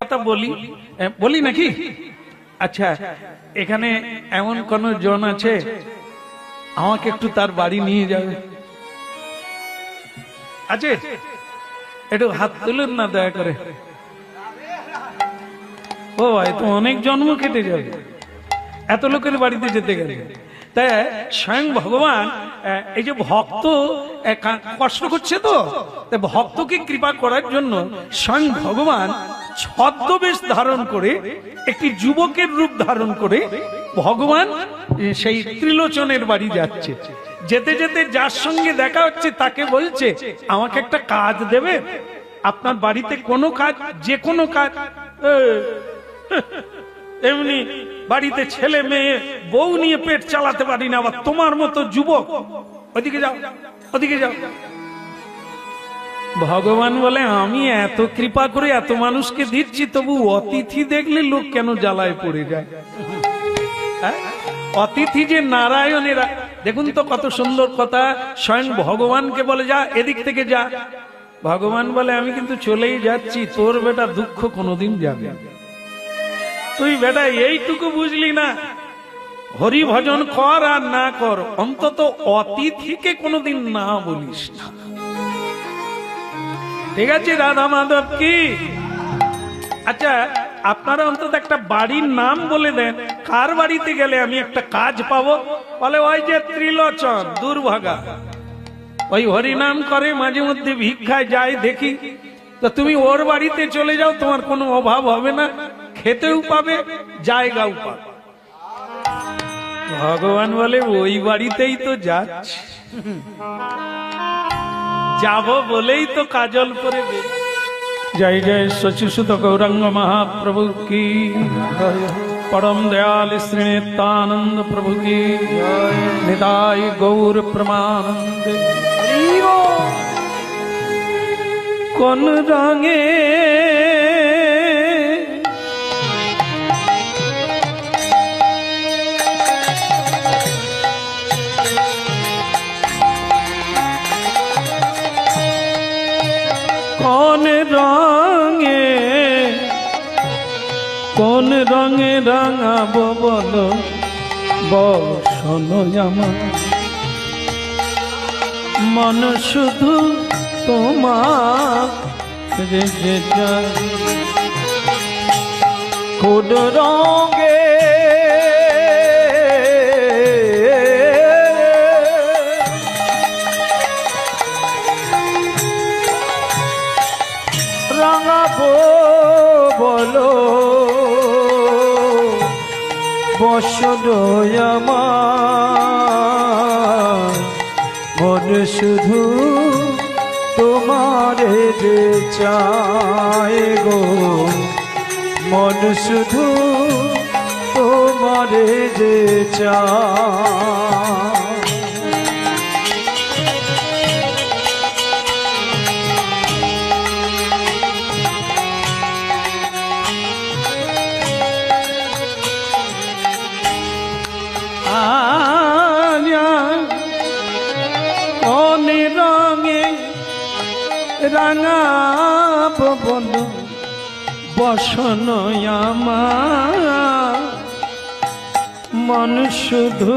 কথা বলি, বলি নাকি? আচ্ছা, এখানে এমন কোন জন আছে আমাকে একটু তার বাড়ি নিয়ে যাবে? আছে? একটু হাত তুলুন না দয়া করে। ও ভাই, তো অনেক জন্ম কেটে যাবে এত লোকের বাড়িতে যেতে গেলে। তাই স্বয়ং ভগবান এই যে ভক্ত কষ্ট করছে, তো ভক্তকে কৃপা করার জন্য স্বয়ং ভগবান ছদ্মবেশ ধারণ করে একটি যুবকের রূপ ধারণ করে ভগবান সেই ত্রিলোচনের বাড়ি যাচ্ছে। যেতে যেতে যার সঙ্গে দেখা হচ্ছে তাকে বলছে, আমাকে একটা কাজ দেবে? আপনার বাড়িতে কোনো কাজ, যে কোনো কাজ। এমনি বাড়িতে ছেলে মেয়ে বউ নিয়ে পেট চালাতে পারি না, আবার তোমার মতো যুবক, ওদিকে যাও, ওদিকে যাও। ভগবান বলে, আমি এত কৃপা করে এত মানুষকে দিচ্ছি, তবু অতিথি দেখলে লোক কেন জ্বালায় পড়ে যায়? অতিথি যে নারায়ণেরা, দেখুন তো কত সুন্দর কথা। স্বয়ং ভগবানকে বলে, যা এদিক থেকে যা। ভগবান বলে, আমি কিন্তু চলেই যাচ্ছি, তোর বেটা দুঃখ কোনোদিন যাবে। তুই বেটা এইটুকু বুঝলি না, হরি ভজন কর আর না কর, অন্তত অতিথিকে কোনোদিন না বলিস না। ঠিক আছে রাধা মাধব কি? আচ্ছা, আপনারা অন্তত একটা বাড়ির নাম বলে দেন, কার বাড়িতে গেলে আমি একটা কাজ পাবো? বলে, ওই যে ত্রিলোচন, দুর্ভাগা, ওই হরি নাম করে, মাঝে মধ্যে ভিক্ষায় যায় দেখি। তো তুমি ওর বাড়িতে চলে যাও, তোমার কোনো অভাব হবে না, খেতেও পাবে, জায়গাও পাবে। ভগবান বলে, ওই বাড়িতেই তো যাচ্ছি, যাব বলেই তো কাজল করে দে। জয় জয় সচিসুত গৌরাঙ্গ মহাপ্রভু কি, परम दयाल श्री नित्यानंद प्रभु की निताय गौर प्रमानंद। কোন রঙে কোন রঙে রাঙাবো বলো বসন আমার, মন শুধু তোমার যে যায়। কোন রঙে রাঙাবো বলো বসন আমার, মন শুধু তোমারে যে চায় গো, মন শুধু তোমারে যে চায়। রাঙাব বলো বসন আমার, মন শুধু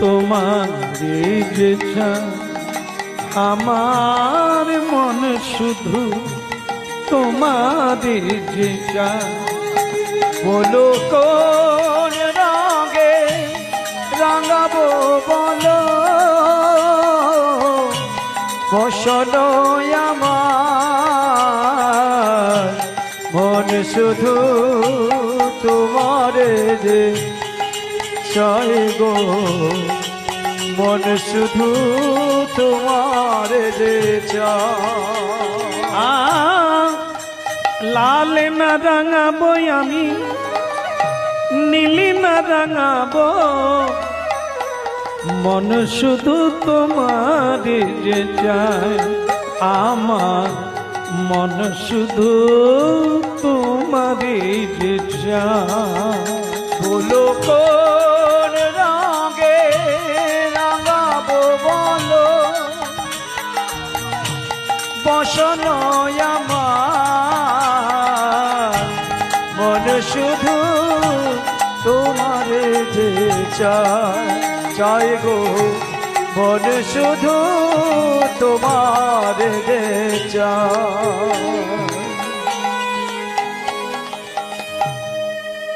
তোমার যে চায়। আমার মন শুধু তোমার যে চায়। বলো কোন রঙে রাঙাবো বলো বসন আমার, মন শুধু তোমারে যে চায় গো, মন শুধু তোমারে যে চায়। লাল না রাঙাবো আমি, নীলি না রাঙাবো, মন শুধু তোমার যে চায়। আমার মন শুধু তোমার যে চায়। বলো কোন রঙে রাঙাবো বলো বসন আমার, শুধু তোমারে যে চায় গো, মন শুধু তোমারে যে চায়।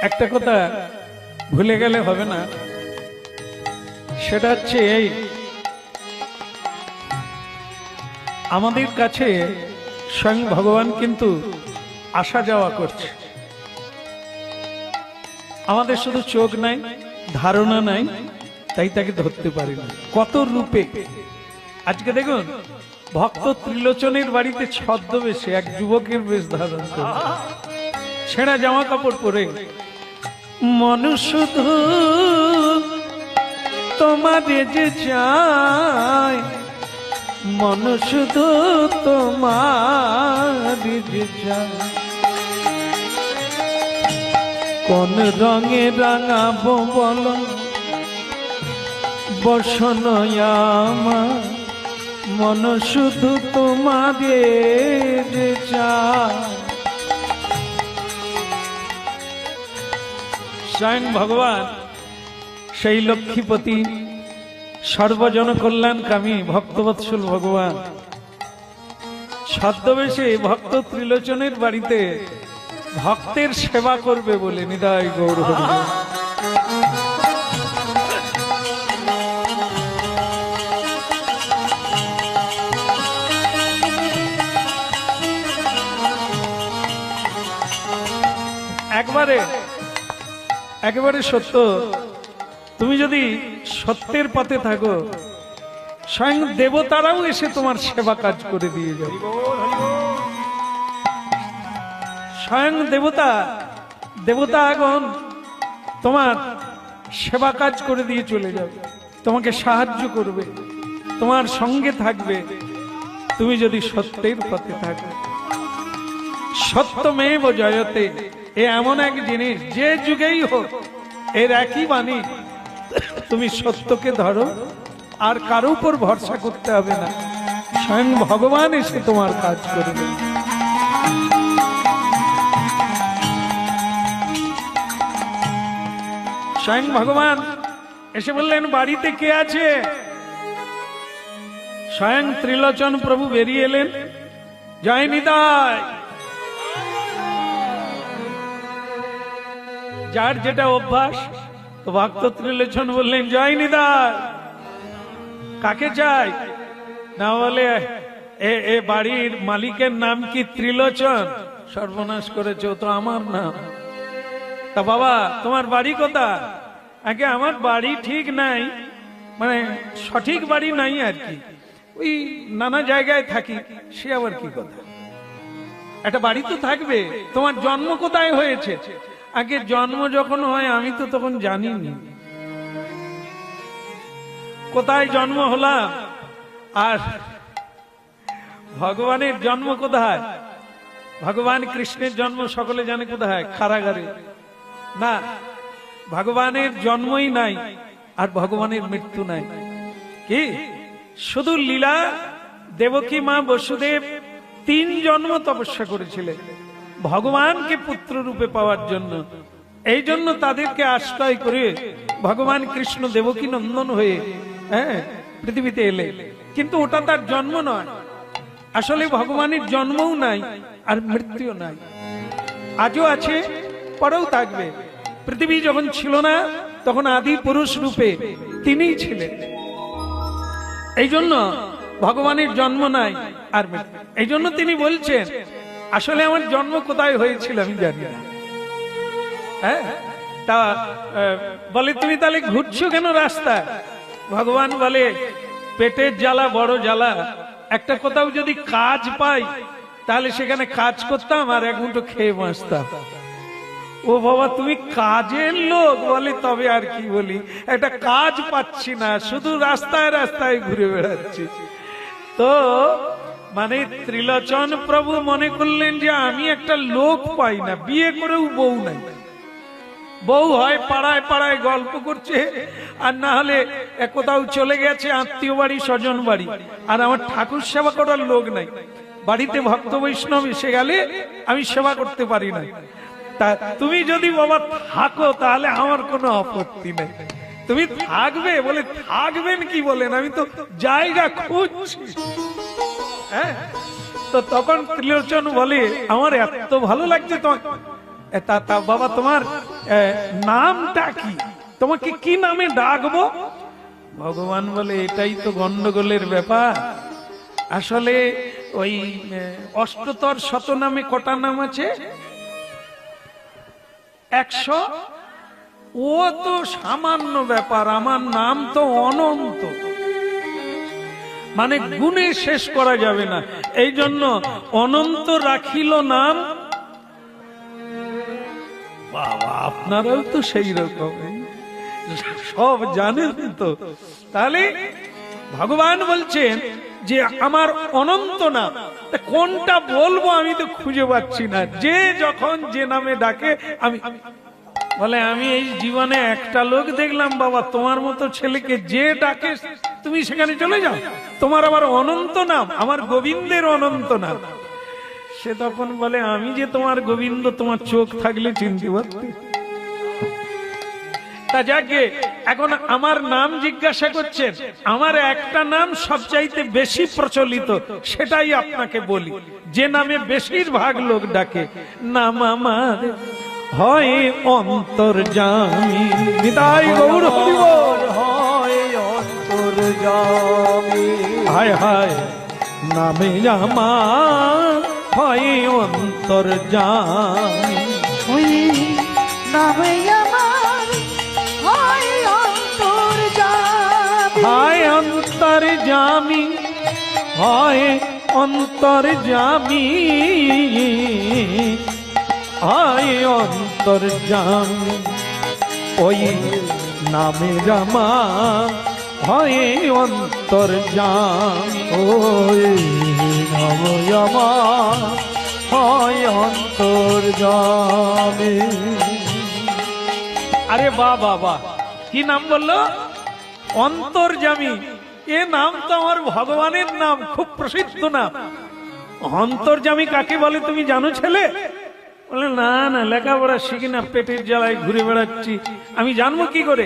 একটা কথা ভুলে গেলে হবে না, সেটা হচ্ছে এই, আমাদের কাছে স্বয়ং ভগবান কিন্তু আসা যাওয়া করছে। আমাদের শুধু চোখ নাই, ধারণা নাই, তাই তাকে ধরতে পারি না। কত রূপে আজকে দেখুন, ভক্ত ত্রিলোচনের বাড়িতে ছদ্মবেশে এক যুবকের বেশ ধারণ করে, ছেঁড়া জামা কাপড় পরে, মন শুধু তোমারে যে চায়, মন শুধু তোমারে যে চায়। কোন রঙে রাঙাবো বলো বসন আমার, মন শুধু তোমারে যে চায়। স্বয়ং ভগবান সেই লক্ষ্মীপতি সর্বজন কল্যাণকামী ভক্তবৎসল ভগবান ছদ্মবেশে ভক্ত ত্রিলোচনের বাড়িতে ভক্তের সেবা করবে বলে নিতাই গৌর হরি। একেবারে সত্য, তুমি যদি সত্যের পথে থাকো, স্বয়ং দেবতারাও এসে তোমার সেবা কাজ করে দিয়ে যাবে। স্বয়ং দেবতাগণ তোমার সেবা কাজ করে দিয়ে চলে যাবে, তোমাকে সাহায্য করবে, তোমার সঙ্গে থাকবে, তুমি যদি সত্যের পথে থাকো। সত্যমেব জয়তে, এ এমন এক জিনিস, যে যুগেই হোক এর একই বাণী, তুমি সত্যকে ধরো, আর কারো উপর ভরসা করতে হবে না, স্বয়ং ভগবান এসে তোমার কাজ করবে। স্বয়ং ভগবান এসে বললেন, বাড়িতে কে আছে? স্বয়ং ত্রিলোচন প্রভু বেরিয়ে এলেন, জয় নিতাই। যার যেটা অভ্যাস, তো ভক্ত ত্রিলোচন বললেন, জয় নিতাই। কাকে চাই? না বলে এ বাড়ির মালিকের নাম কি ত্রিলোচন? সর্বনাশ করেছে, তো আমার নাম। তা বাবা, তোমার বাড়ি কোথায়? আগে আমার বাড়ি ঠিক নাই, মানে সঠিক বাড়ি নাই আর কি, ওই নানা জায়গায় থাকি। সে আবার কি কথা, একটা বাড়ি তো থাকবে। তোমার জন্ম কোথায় হয়েছে? আগে জন্ম যখন হয় আমি তো তখন জানিনি কোথায় জন্ম হলাম। আর ভগবানের জন্ম কোথায়? ভগবান কৃষ্ণের জন্ম সকলে জানে কোথায়? কারাগারে। না, ভগবানের জন্মই নাই আর ভগবানের মৃত্যু নাই। কি শুধু লীলা? দেবকী মা বসুদেব 3 জন্ম তপস্যা করেছিলেন ভগবানকে পুত্র রূপে পাওয়ার জন্য। এই জন্য তাদেরকে আশ্রয় করে ভগবান কৃষ্ণ দেবকী নন্দন হয়ে পৃথিবীতে এলে। কিন্তু ওটা তার জন্ম নয়, আসলে ভগবানের জন্মও নাই আর মৃত্যুও নাই। আজও আছে, পরেও থাকবে। পৃথিবী যখন ছিল না তখন আদি পুরুষ রূপে তিনিই ছিলেন। এই জন্য ভগবানের জন্ম নাই আর মৃত্যু। এই জন্য তিনি বলছেন, আসলে আমার জন্ম কোথায় হয়েছিল আমি জানি না। তা বলে, তুমি তাহলে ঘুরছো কেন রাস্তায়? ভগবান বলে, পেটের জ্বালা বড় জ্বালা, একটা কোথাও যদি কাজ পাই তাহলে সেখানে কাজ করতাম আর এক মুঠো খেয়ে বাঁচতাম। ও বাবা, তুমি কাজের লোক? বলে, তবে আর কি বলি, একটা কাজ পাচ্ছি না, শুধু রাস্তায় রাস্তায় ঘুরে বেড়াচ্ছি। তো মানে ত্রিলোচন প্রভু মনে করলেন যে আমি একটা লোক পাই না, বিয়ে করেও বউ নাই। বউ হয় পাড়ায় পাড়ায় গল্প করছে, আর না হলে কোথাও চলে গেছে আত্মীয় বাড়ি, স্বজন বাড়ি, আর আমার ঠাকুর সেবা করার লোক নাই। বাড়িতে ভক্ত বৈষ্ণব এসে গেলে আমি সেবা করতে পারি না। তা তুমি যদি বাবা থাকো তাহলে আমার কোনো আপত্তি নেই। তুমি থাকবে বলে থাকবেন কি বলেন, আমি তো জায়গা খুঁজছি। হ্যাঁ, তো তখন ত্রিলোচন বলে আমার এত ভালো লাগছে তোমার, তা বাবা তোমার নামটা কি, তোমাকে কি নামে ডাকবো? ভগবান বলে এটাই তো গন্ডগোলের ব্যাপার। আসলে ওই অষ্টতর শতনামে কটা নাম আছে? 100। ও তো সামান্য ব্যাপার, আমার নাম তো অনন্ত, মানে গুণে শেষ করা যাবে না। এই জন্য অনন্ত রাখিল নাম। বাবা আপনারাও তো সেই রকম সব জানেন তো। তাহলে ভগবান বলছেন যে আমার অনন্ত নাম, কোনটা বলবো আমি তো খুঁজে পাচ্ছি না। যে যখন যে নামে ডাকে আমি বলে, আমি এই জীবনে একটা লোক দেখলাম বাবা তোমার মতো ছেলেকে, যে ডাকে তুমি সেখানে চলে যাও, তোমার আবার অনন্ত নাম, আমার গোবিন্দের অনন্ত নাম। সে তখন বলে আমি যে তোমার গোবিন্দ, তোমার চোখ থাকলে চিনতে পারতে। তা যাকে এখন আমার নাম জিজ্ঞাসা করছেন, আমার একটা নাম সবচাইতে বেশি প্রচলিত, সেটাই আপনাকে বলি, যে নামে বেশিরভাগ লোক ডাকে। নাম আমার হয় অন্তর্যামী। নিতাই গৌর হরি বল। হয় অন্তর্যামী। হায় হায় নামে আমার হয় অন্তর্যামী। ওই নামে আমার হয় অন্তর্যামী। হায় অন্তর্যামী, হয় অন্তর্যামী, হয় অন্তর্যামী। ওই নামে রামা হয় অন্তর্যামী। ওই নাম আমার হয় অন্তর্যামী। আরে বাহ বাহ বাহ, কি নাম বললো? অন্তর্যামী। এ নাম তো আমার ভগবানের নাম, খুব প্রসিদ্ধ নাম। অন্তর্যামী কাকে বলে তুমি জানো ছেলে? বলে না না, লেখাপড়া শিখি না, পেটের জ্বালায় ঘুরে বেড়াচ্ছি, আমি জানবো কি করে?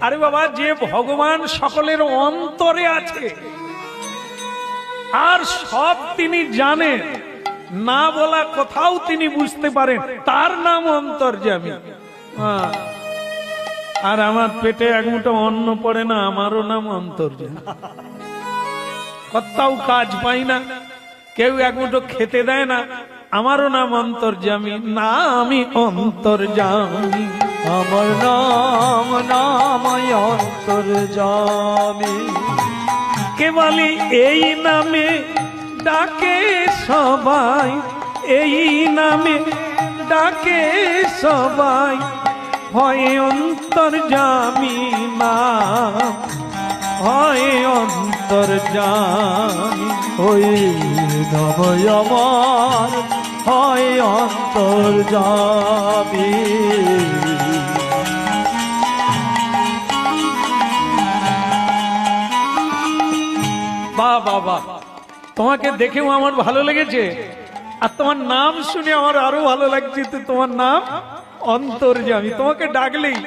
আরে বাবা, যে ভগবান সকলের অন্তরে আছে আর সব তিনি জানেন, না বলা কোথাও তিনি বুঝতে পারেন, তার নাম অন্তর্যামী। আর আমার পেটে এক মুঠো অন্ন পড়ে না, আমারও নাম অন্তর্যামী। কোথাও কাজ পাই না, কেউ এক মুঠো খেতে দেয় না, আমারও নাম অন্তর্যামী। না আমি অন্তর্যামী, আমার নাম অন্তর্যামী। কে বলে এই নামে ডাকে সবাই, এই নামে ডাকে সবাই, হয় অন্তর্যামী নাম, হয় অন্তর্যামী। ওই নাম আমার হয় অন্তর্যামী। বাহ বাহ বাহ, তোমাকে দেখেও আমার ভালো লেগেছে, আর তোমার নাম শুনে আমার আরো ভালো লাগছে। তো তোমার নাম অন্তর্যামী, তোমাকে ডাকলেই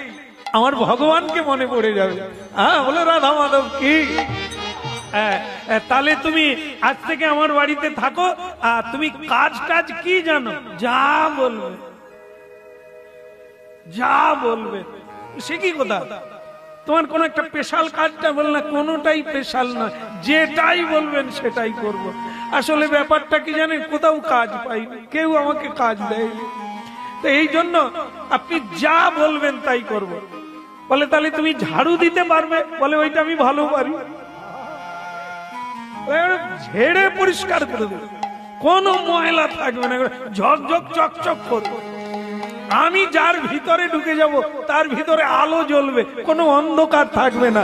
আমার ভগবানকে মনে পড়ে যাবে। হ্যাঁ, বলে রাধা মাধব কি। তাহলে তুমি আজ থেকে আমার বাড়িতে থাকো। আর তুমি কাজ টাজ কি জানো? যা বলবে, যা বলবে। সে কি কথা? তোমার কোন একটা স্পেশাল কাজটা বল না? কোনটাই স্পেশাল না, যেটাই বলবেন সেটাই করব। আসলে ব্যাপারটা কি জানেন, কোথাও কাজ পাইনি, কেউ আমাকে কাজ দেয়নি। তো এই জন্য আপনি যা বলবেন তাই করব। বলে তাহলে তুমি ঝাড়ু দিতে পারবে? বলে ওইটা আমি ভালো পারি, ঝেড়ে পরিষ্কার করে দেবে, কোনো ময়লা থাকবে না, ঝকঝক চকচক করবে। আমি যার ভিতরে ঢুকে যাব তার ভিতরে আলো জ্বলবে, কোনো অন্ধকার থাকবে না।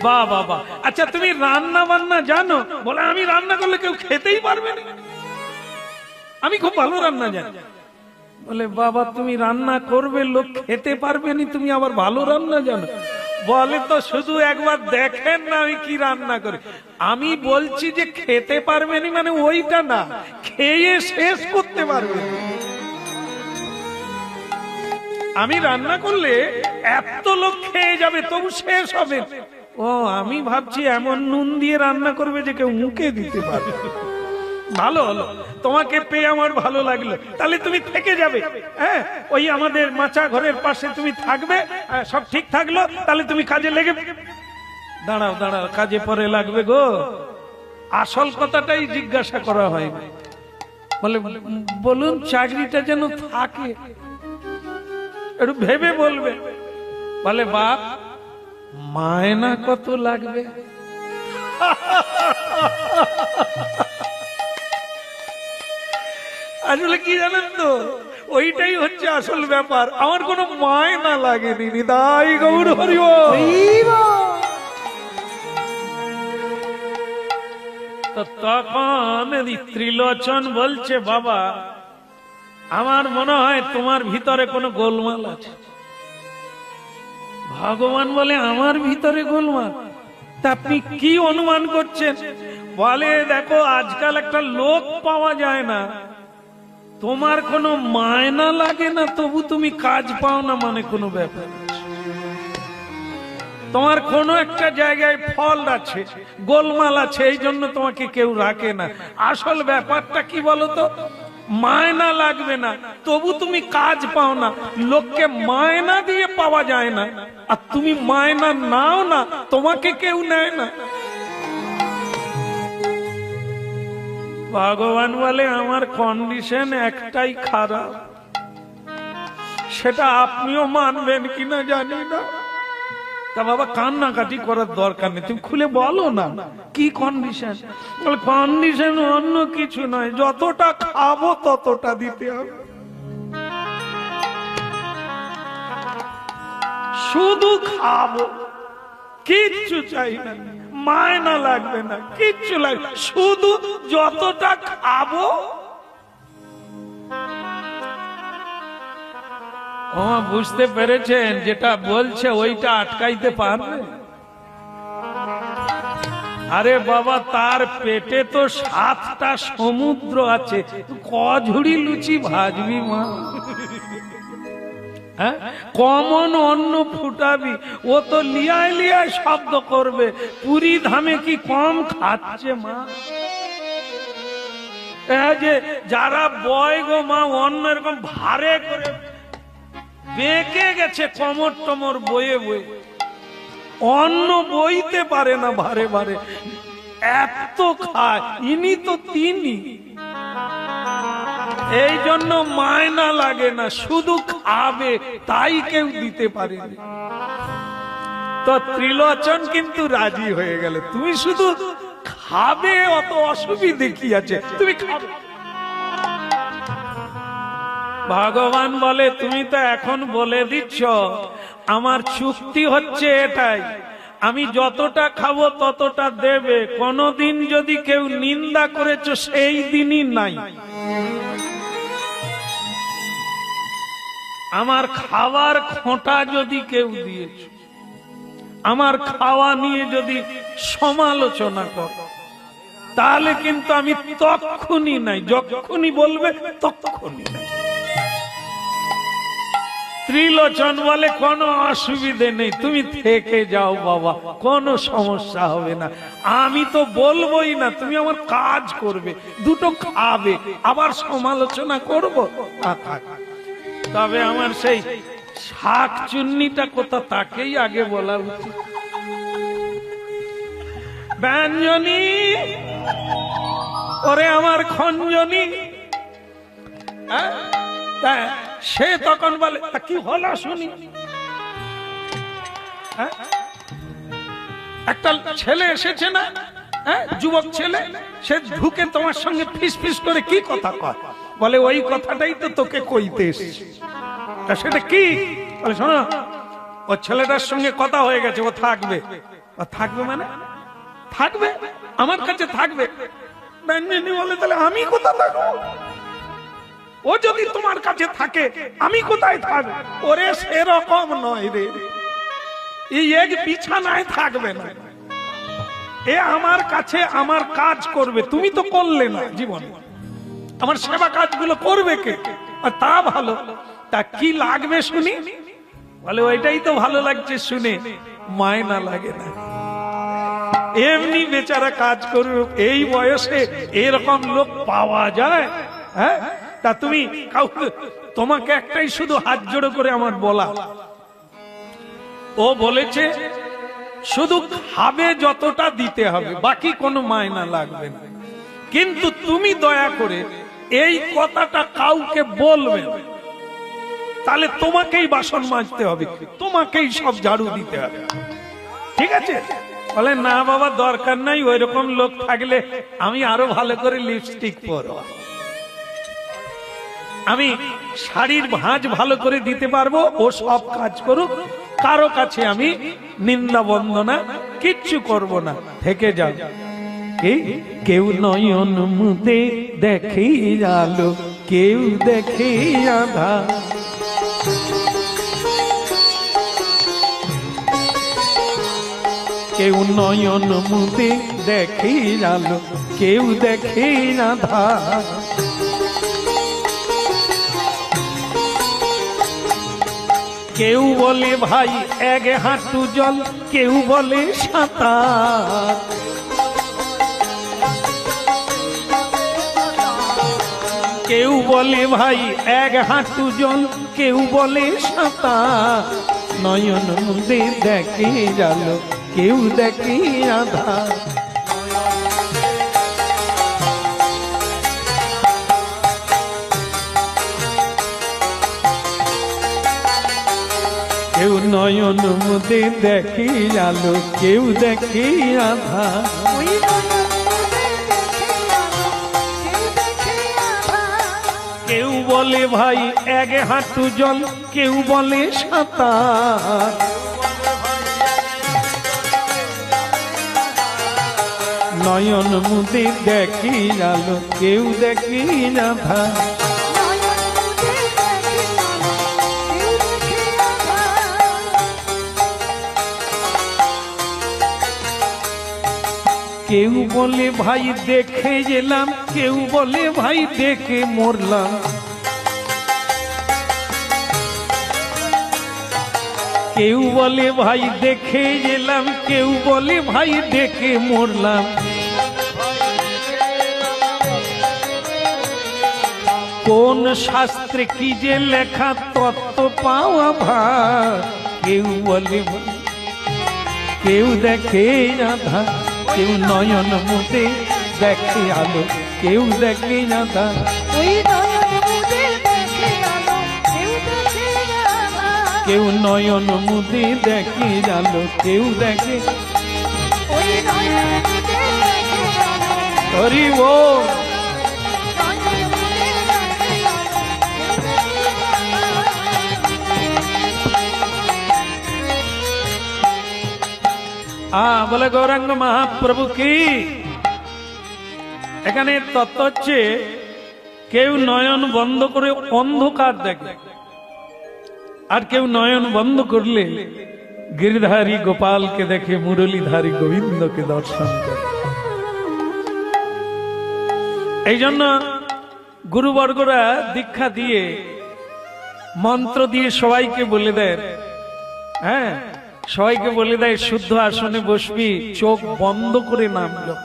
বাহ বাহ বাহ। আচ্ছা তুমি রান্না বান্না জানো? বলে আমি রান্না করলে কেউ খেতেই পারবে না, আমি খুব ভালো রান্না জানি। বলে বাবা তুমি রান্না করবে, লোক খেতে পারবে না, তুমি আবার ভালো রান্না জানো? বলে তো শুধু একবার দেখেন না আমি কি রান্না করি। আমি বলছি যে খেতে পারবেনি মানে ওইটা না, খেয়ে শেষ করতে পারবেন। আমি রান্না করলে এত লোক খেয়ে যাবে তবু শেষ হবে। ও আমি ভাবছি এমন নুন দিয়ে রান্না করবে যে কেউ মুখে দিতে পারবে। ভালো হলো, তোমাকে পেয়ে আমার ভালো লাগলো। তাহলে তুমি থেকে যাবে, হ্যাঁ, ওই আমাদের মাচা ঘরের পাশে তুমি থাকবে, সব ঠিক থাকলো, তাহলে তুমি কাজে লেগে। দাঁড়াও দাঁড়াও, কাজে পরে লাগবে গো, আসল কথাটাই জিজ্ঞাসা করা হয়। বলে বলুন চাকরিটা যেন থাকে, একটু ভেবে বলবে। বলে বাপ মায়না কত লাগবে? আসলে কি জানেন তো, ওইটাই হচ্ছে আসল ব্যাপার। আমার কোনো মায়না লাগেনি, নিতাই গৌর হরি বল। তো তখন ত্রিলোচন বলছে বাবা আমার মনে হয় তোমার ভিতরে কোনো গোলমাল আছে। ভগবান বলে আমার ভিতরে গোলমাল? তা আপনি কি অনুমান করছেন? বলে দেখো আজকাল একটা লোক পাওয়া যায় না, তোমার কোনো মায়না লাগে না তবু তুমি কাজ পাও না, মানে কোনো ব্যাপার। তোমার কোনো একটা জায়গায় ফল আছে, গোলমাল আছে, এই জন্য তোমাকে কেউ রাখে না। আসল ব্যাপারটা কি বলতো, মায়না লাগবে না তবু তুমি কাজ পাও না। লোককে মায়না দিয়ে পাওয়া যায় না, আর তুমি মায়না নাও না তোমাকে কেউ নেয় না। ভগবান বলে আমার কন্ডিশন একটাই খারাপ, সেটা আপনিও মানবেন কিনা জানি না। তা বাবা কান্নাকাটি করার দরকার নেই, তুমি খুলে বলো না কি কন্ডিশন। কন্ডিশন অন্য কিছু নয়, যতটা খাবো ততটা দিতে হবে। শুধু খাবো, কিচ্ছু চাই না, মায়না লাগবে না, কিচ্ছু লাগবে, শুধু যতটা খাবো। ও বুঝতে পেরেছেন, যেটা বলছে ওইটা আটকাইতে পারবে? আরে বাবা তার পেটে তো 7টা সমুদ্র আছে, ক ঝুড়ি লুচি ভাজবি মা? হ্যাঁ, কমন অন্ন ফুটাবি, ও তো লিয়ায় লিয়ায় শব্দ করবে। পুরী ধামে কি কম খাচ্ছে মা? যে যারা বয় গো মা অন্ন এরকম ভারে করে বেঁকে গেছে, কমর টমর বয়ে বয়ে, অন্ন বইতে পারে না ভারে ভারে, এত খায়। ইনি তো তিনি, এই জন্য মায়না লাগে না, শুধু খাবে, তাই কেউ দিতে পারেনি। তো ত্রিলোচন কিন্তু রাজি হয়ে গেল, তুমি শুধু খাবে, অত অসুবিধে কি আছে, তুমি খাবে। ভগবান বলে তুমি তো এখন বলে দিচ্ছ, আমার চুক্তি হচ্ছে এটাই, আমি যতটা খাবো ততটা দেবে। কোনদিন যদি কেউ নিন্দা করেছো সেই দিনই নাই। আমার খাওয়ার খোঁটা যদি কেউ দিয়েছ, আমার খাওয়া নিয়ে যদি সমালোচনা কর, তাহলে কিন্তু আমি তক্ষুনি নাই, যখনই বলবে তক্ষুনি নাই। ত্রিলোচন বলে কোনো অসুবিধে নেই, তুমি থেকে যাও বাবা, কোনো সমস্যা হবে না। আমি তো বলবোই না, তুমি আমার কাজ করবে, দুটো খাবে, আবার সমালোচনা করবো। তবে আমার সেই শাক চুন্নিটা কোথা, তাকেই আগে বলা উচিত। ব্যঞ্জনী, ওরে আমার খঞ্জনী। সে তখন বলে কি হলো শুনি? একটা ছেলে এসেছে না, যুবক ছেলে, সে ঢুকে তোমার সঙ্গে ফিস ফিস করে কি কথা কয়? বলে ওই কথাটাই তো তোকে কইতে এসেছি। সেটা কি? বলে শোনো, ও ছেলেটার সঙ্গে কথা হয়ে গেছে, ও থাকবে। ও থাকবে মানে? থাকবে, আমার কাছে থাকবে। ব্যঞ্জনী বলে তাহলে আমি কোথায় থাকবো? ও যদি তোমার কাছে থাকে আমি কোথায় থাকবো? ওরে সেরকম নয় রে, এই এক বিছানায় থাকবে না, এ আমার কাছে আমার কাজ করবে, তুমি তো করলে না জীবনে, আমার সেবা কাজগুলো করবে কে? আর তা ভালো, তা কি লাগবে শুনি? বলে ওইটাই তো ভালো লাগছে শুনে, মায়না লাগে না, এমনি বেচারা কাজ করুক। এই বয়সে এরকম লোক পাওয়া যায়? হ্যাঁ, তা তুমি কাউকে, তোমাকে একটাই শুধু হাত জোড়ো করে আমার বলা, ও বলেছে শুধু খাবে যতটা দিতে হবে, বাকি কোনো মায়না লাগবে না। কিন্তু তুমি দয়া করে এই কথাটা কাউকে বলবে না, তাহলে তোমাকেই বাসন মাজতে হবে, তোমাকেই সব ঝাড়ু দিতে হবে, ঠিক আছে? বলে না বাবা, দরকার নাই, ওই রকম লোক থাকলে আমি আরো ভালো করে লিপস্টিক পরব, আমি শাড়ির ভাঁজ ভালো করে দিতে পারবো, ও সব কাজ করুক, কারো কাছে আমি নিন্দা বন্দনা কিচ্ছু করব না, থেকে যাও। কেউ নয়ন মুদে দেখে আলো, কেউ দেখে আঁধার, কেউ নয়ন মুদে দেখে আলো, কেউ দেখে আঁধার, কেউ বলে ভাই এক হাঁটু জল, কেউ বলে সাঁতার, কেউ বলে ভাই এক হাঁটু জল, কেউ বলে সাঁতার, নয়ন মুদে দেখে আলো, কেউ দেখে আঁধার, কেউ নয়ন মুদে দেখে আলো, কেউ দেখে আঁধার, কেউ বলে ভাই এক হাঁটু জল, কেউ বলে সাঁতার, নয়ন মুদে দেখে আলো, কেউ দেখে আঁধার, কেউ বলে ভাই দেখে গেলাম, কেউ বলে ভাই দেখে মরলাম, কেউ বলে ভাই দেখে গেলাম, কেউ বলে ভাই দেখে মরলাম, কোন শাস্ত্রে কি যে লেখা তত্ত্ব পাওয়া ভার, কেউ বলে কেউ দেখে আঁধার, কেউ নয়ন মুদে দেখে আলো, কেউ দেখে আঁধার, কেউ নয়ন মুদে দেখে আলো, কেউ দেখে হরি বল। বলে গৌরাঙ্গ মহাপ্রভু কি? এখানে তত্ত্ব হচ্ছে কেউ নয়ন বন্ধ করে অন্ধকার দেখে, আর কেউ নয়ন বন্ধ করলে গিরিধারী গোপালকে দেখে, মুরলীধারী গোবিন্দকে দর্শন করে। এই জন্য গুরুবর্গরা দীক্ষা দিয়ে মন্ত্র দিয়ে সবাইকে বলে দেয়, হ্যাঁ সবাইকে বলে দেয় শুদ্ধ আসনে বসবি, চোখ বন্ধ করে নাম জপ।